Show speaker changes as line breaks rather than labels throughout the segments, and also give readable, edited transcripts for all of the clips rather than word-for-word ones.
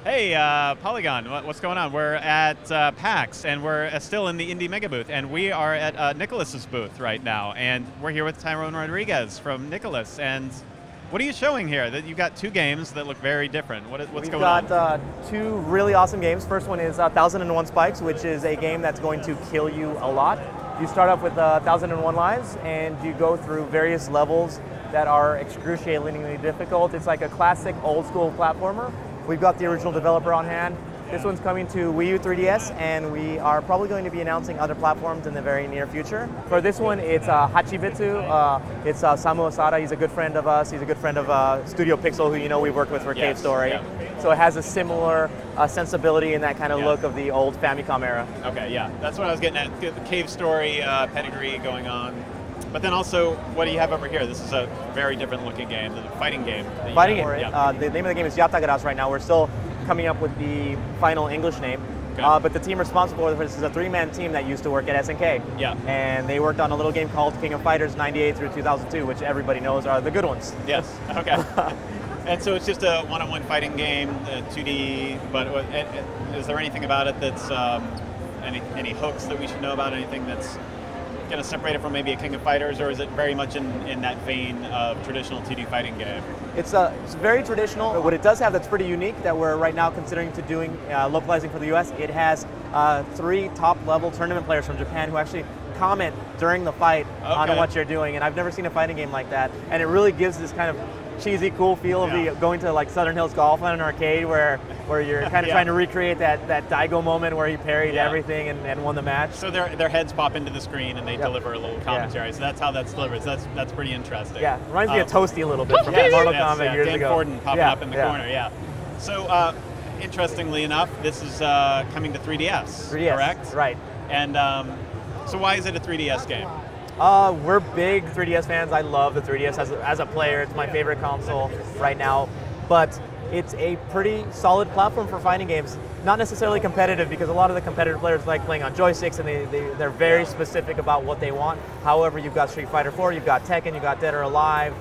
Hey, Polygon, what's going on? We're at PAX, and we're still in the Indie Megabooth, and we are at Nicalis' booth right now, and we're here with Tyrone Rodriguez from Nicalis. And what are you showing here? That you've got two games that look very different. What's going on?
We've got two really awesome games. First one is 1001 Spikes, which is a game that's going to kill you a lot. You start off with 1001 lives, and you go through various levels that are excruciatingly difficult. It's like a classic old school platformer. We've got the original developer on hand. This one's coming to Wii U 3DS, and we are probably going to be announcing other platforms in the very near future. For this one, it's Hachibitsu. It's Samu Osada. He's a good friend of us. He's a good friend of Studio Pixel, who you know we've worked with for Cave Story. Yeah. So it has a similar sensibility and that kind of look of the old Famicom era.
Okay, yeah, that's what I was getting at. The Cave Story pedigree going on. But then also, what do you have over here? This is a very different looking game, the fighting game.
Fighting game. Yeah. The name of the game is Yatagaras right now. We're still coming up with the final English name. Okay. But the team responsible for this is a three-man team that used to work at SNK.
Yeah.
And they worked on a little game called King of Fighters 98 through 2002, which everybody knows are the good ones.
Yes, okay. And so it's just a one-on-one fighting game, 2D, but is there anything about it that's, any hooks that we should know about, anything that's going to separate it from maybe a King of Fighters, or is it very much in that vein of traditional 2D fighting game?
It's very traditional. What it does have that's pretty unique that we're right now considering to doing localizing for the US, it has 3 top-level tournament players from Japan who actually comment during the fight on what you're doing, and I've never seen a fighting game like that, and it really gives this kind of cheesy, cool feel of going to like Southern Hills Golf on an arcade where you're kind of trying to recreate that Daigo moment where he parried everything and won the match.
So their heads pop into the screen and they deliver a little commentary. So that's how that's delivered. So that's pretty interesting.
Yeah, reminds me of Toasty a little bit from Mortal Kombat years
Dan
ago.
Forden popping up in the corner. Yeah. So interestingly enough, this is coming to 3DS. Correct?
Right.
And so why is it a 3DS game?
We're big 3DS fans. I love the 3DS as a player. It's my favorite console right now. But it's a pretty solid platform for fighting games. Not necessarily competitive, because a lot of the competitive players like playing on joysticks, and they're very specific about what they want. However, you've got Street Fighter 4, you've got Tekken, you've got Dead or Alive,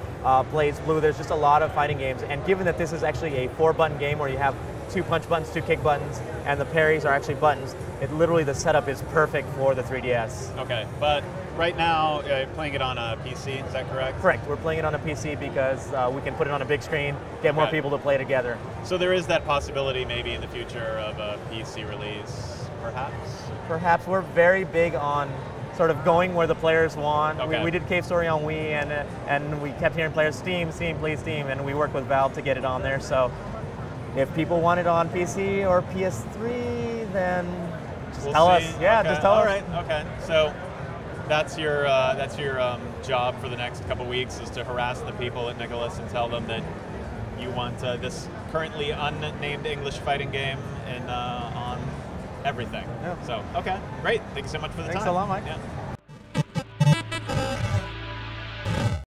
Blaze Blue. There's just a lot of fighting games. And given that this is actually a 4-button game where you have 2 punch buttons, 2 kick buttons, and the parries are actually buttons, the setup is perfect for the 3DS.
Okay, but right now, playing it on a PC, is that correct?
Correct. We're playing it on a PC because we can put it on a big screen, get more people to play together.
So there is that possibility maybe in the future of a PC release, perhaps?
Perhaps. We're very big on sort of going where the players want.
Okay.
We did Cave Story on Wii, and we kept hearing players, Steam, please Steam, and we worked with Valve to get it on there. So if people want it on PC or PS3, then just tell us. Yeah, just tell us.
All right. Okay. So that's your job for the next couple weeks, is to harass the people at Nicalis and tell them that you want this currently unnamed English fighting game on everything.
Yeah.
So okay, great. Thank you so much for the time.
Thanks a lot, Mike.
Yeah.